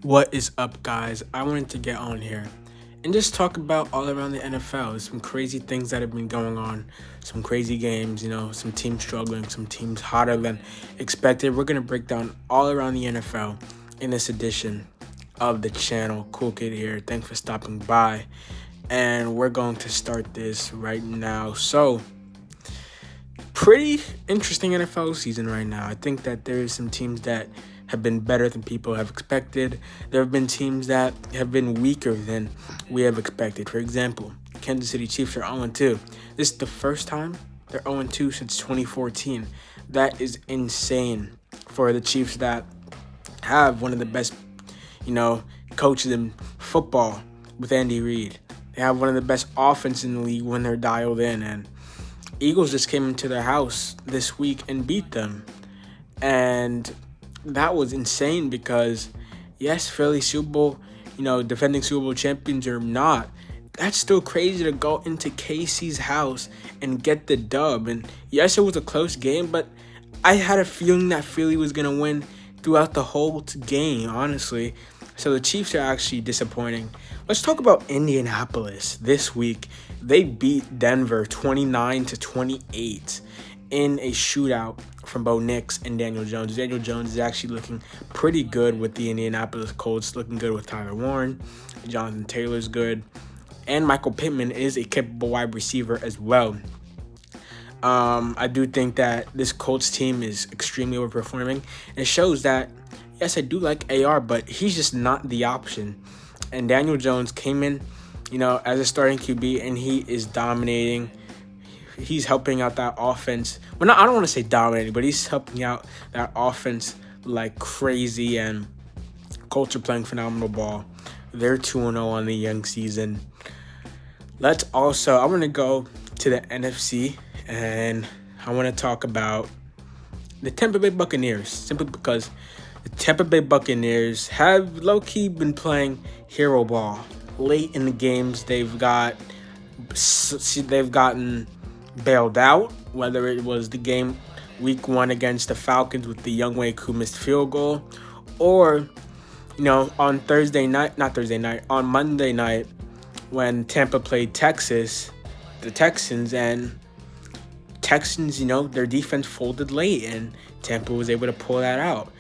What is up, guys? I wanted to get on here and just talk about all around the NFL. Some crazy things that have been going on, some crazy games, some teams struggling, some teams hotter than expected. We're going to break down all around the NFL in this edition of the channel. Cool Kid here. Thanks for stopping by. And we're going to start this right now. So, pretty interesting NFL season right now. I think that there is some teams that have been better than people have expected. There have been teams that have been weaker than we have expected. For example, Kansas City Chiefs are 0-2. This is the first time they're 0-2 since 2014. That is insane for the Chiefs that have one of the best, coaches in football with Andy Reid. They have one of the best offense in the league when they're dialed in, and Eagles just came into their house this week and beat them. And that was insane because, yes, Philly Super Bowl, defending Super Bowl champions or not, that's still crazy to go into KC's house and get the dub. And yes, it was a close game, but I had a feeling that Philly was going to win throughout the whole game, honestly. So the Chiefs are actually disappointing. Let's talk about Indianapolis this week. They beat Denver 29-28 in a shootout from Bo Nix and Daniel Jones. Daniel Jones is actually looking pretty good with the Indianapolis Colts, looking good with Tyler Warren. Jonathan Taylor's good. And Michael Pittman is a capable wide receiver as well. I do think that this Colts team is extremely overperforming. It shows that, yes, I do like AR, but he's just not the option. And Daniel Jones came in, as a starting QB, and he is dominating. He's helping out that offense. Well, I don't want to say dominating, but he's helping out that offense like crazy. And Colts are playing phenomenal ball. They're 2-0 on the young season. I want to go to the NFC, and I want to talk about the Tampa Bay Buccaneers, simply because the Tampa Bay Buccaneers have low-key been playing hero ball. Late in the games, they've gotten bailed out, whether it was the game week 1 against the Falcons with the Younghoe who missed field goal, or, on Monday night when Tampa played the Texans, and Texans, their defense folded late, and Tampa was able to pull that out.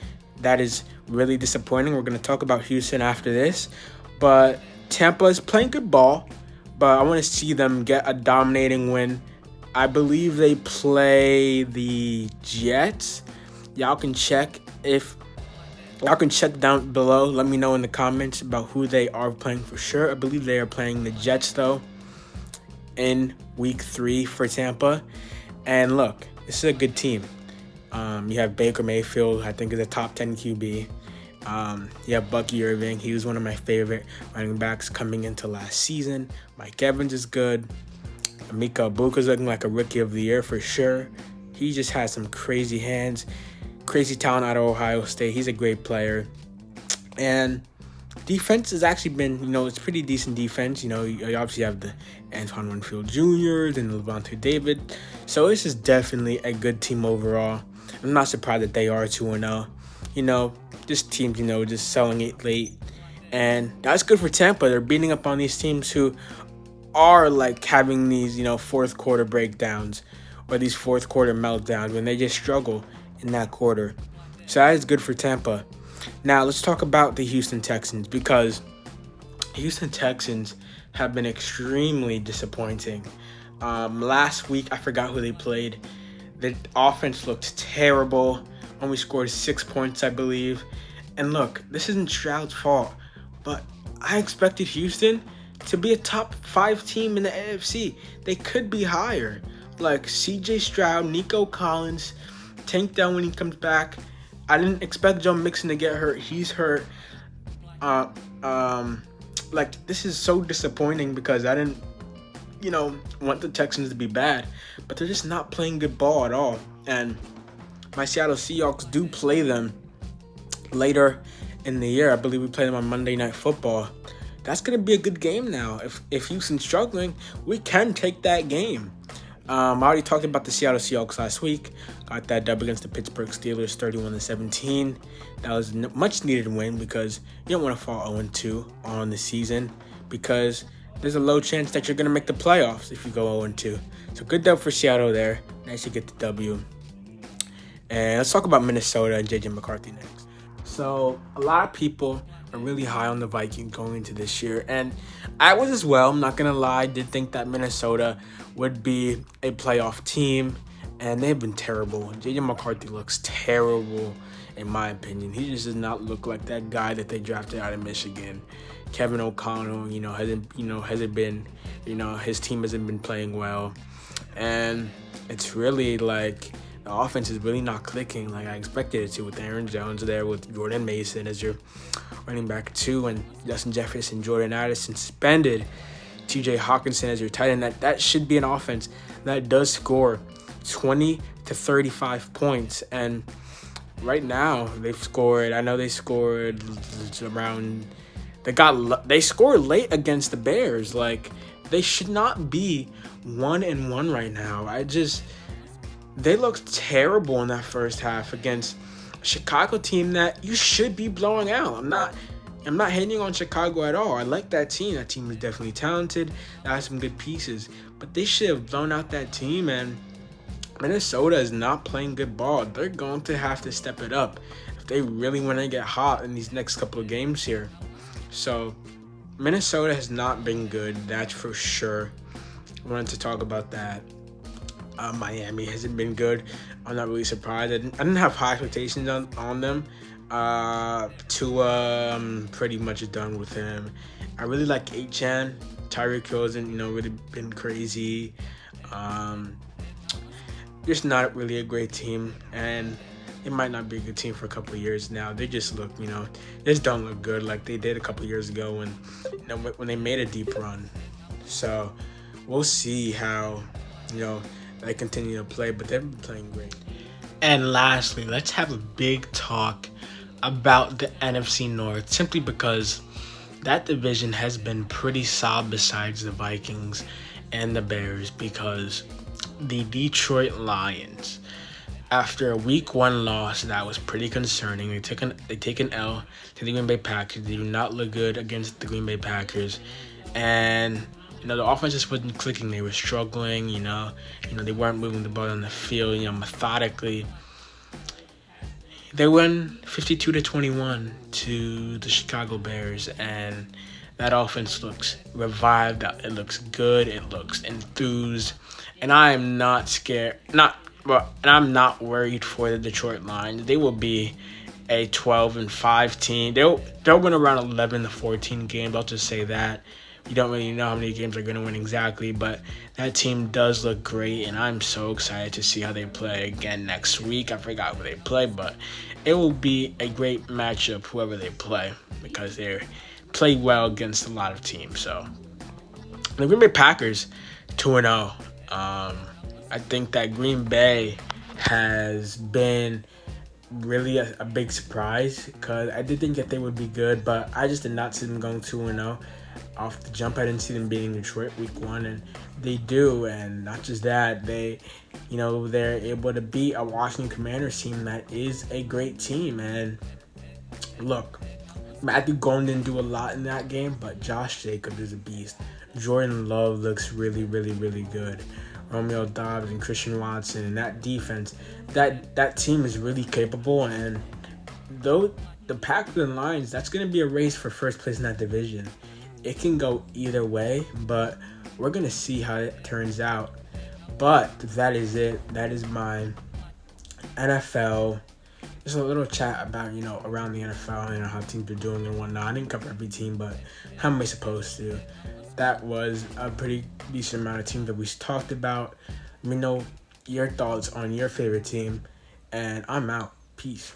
That is really disappointing. We're going to talk about Houston after this, but Tampa is playing good ball, but I want to see them get a dominating win. I believe they play the Jets. Y'all can check down below. Let me know in the comments about who they are playing for sure. I believe they are playing the Jets, though, in week 3 for Tampa. And look, this is a good team. You have Baker Mayfield, I think is a top 10 QB. You have Bucky Irving. He was one of my favorite running backs coming into last season. Mike Evans is good. Mika Ibuka's looking like a rookie of the year for sure. He just has some crazy hands, crazy talent out of Ohio State. He's a great player. And defense has actually been, it's pretty decent defense. You obviously have the Antoine Winfield Jr. and Levante David. So this is definitely a good team overall. I'm not surprised that they are 2-0. Just teams, just selling it late. And that's good for Tampa. They're beating up on these teams who are like having these, fourth quarter breakdowns or these fourth quarter meltdowns when they just struggle in that quarter. So that is good for Tampa. Now let's talk about the Houston Texans, because Houston Texans have been extremely disappointing. Last week, I forgot who they played. The offense looked terrible. Only scored 6 points, I believe. And look, this isn't Stroud's fault, but I expected Houston to be a top 5 team in the AFC. They could be higher. Like CJ Stroud, Nico Collins, Tank Dell when he comes back. I didn't expect Joe Mixon to get hurt. He's hurt. This is so disappointing because I didn't, want the Texans to be bad, but they're just not playing good ball at all. And my Seattle Seahawks do play them later in the year. I believe we play them on Monday Night Football. That's going to be a good game now. If Houston's struggling, we can take that game. I already talked about the Seattle Seahawks last week. Got that dub against the Pittsburgh Steelers, 31-17. That was a much needed win because you don't want to fall 0-2 on the season because there's a low chance that you're going to make the playoffs if you go 0-2. So good dub for Seattle there. Nice to get the W. And let's talk about Minnesota and J.J. McCarthy next. So a lot of people are really high on the Vikings going into this year. And I was as well. I'm not going to lie. I did think that Minnesota would be a playoff team. And they've been terrible. J.J. McCarthy looks terrible, in my opinion. He just does not look like that guy that they drafted out of Michigan. Kevin O'Connell, hasn't been, his team hasn't been playing well. And it's really like the offense is really not clicking like I expected it to with Aaron Jones there, with Jordan Mason as your running back 2, and Justin Jefferson, Jordan Addison suspended, TJ Hawkinson as your tight end. That should be an offense that does score 20 to 35 points. And right now they scored around, they scored late against the Bears. Like, they should not be 1-1 right now. They looked terrible in that first half against a Chicago team that you should be blowing out. I'm not hating on Chicago at all. I like that team. That team is definitely talented. They have some good pieces. But they should have blown out that team, and Minnesota is not playing good ball. They're going to have to step it up if they really want to get hot in these next couple of games here. So Minnesota has not been good, that's for sure. I wanted to talk about that. Miami hasn't been good. I'm not really surprised. I didn't have high expectations on them. Tua, I'm pretty much done with him. I really like Achan. Tyreek Hill hasn't, really been crazy. Just not really a great team, and it might not be a good team for a couple of years now. They just look, just don't look good like they did a couple of years ago when they made a deep run. So we'll see how, they continue to play, but they've been playing great. And lastly, let's have a big talk about the NFC North, simply because that division has been pretty solid besides the Vikings and the Bears, because the Detroit Lions, after a week 1 loss that was pretty concerning, they take an L to the Green Bay Packers. They do not look good against the Green Bay Packers, and the offense just wasn't clicking. They were struggling. They weren't moving the ball on the field. Methodically. They won 52-21 to the Chicago Bears, and that offense looks revived. It looks good. It looks enthused, and I am not scared. And I'm not worried for the Detroit Lions. They will be a 12-5 team. They'll win around 11-14 games. I'll just say that. You don't really know how many games they're going to win exactly, but that team does look great, and I'm so excited to see how they play again next week. I forgot who they play, but it will be a great matchup, whoever they play, because they play well against a lot of teams. So the Green Bay Packers, 2-0. I think that Green Bay has been really a big surprise, because I did think that they would be good, but I just did not see them going 2-0. Off the jump, I didn't see them beating Detroit week 1, and they do. And not just that, they're able to beat a Washington Commanders team that is a great team. And look, Matthew Golden didn't do a lot in that game, but Josh Jacobs is a beast. Jordan Love looks really, really, really good. Romeo Doubs and Christian Watson, and that defense, that team is really capable. And though the Packers and Lions, that's going to be a race for first place in that division. It can go either way, but we're going to see how it turns out. But that is it. That is my NFL. Just a little chat about, around the NFL, how teams are doing and whatnot. I didn't cover every team, but how am I supposed to? That was a pretty decent amount of teams that we talked about. Let me know your thoughts on your favorite team, and I'm out. Peace.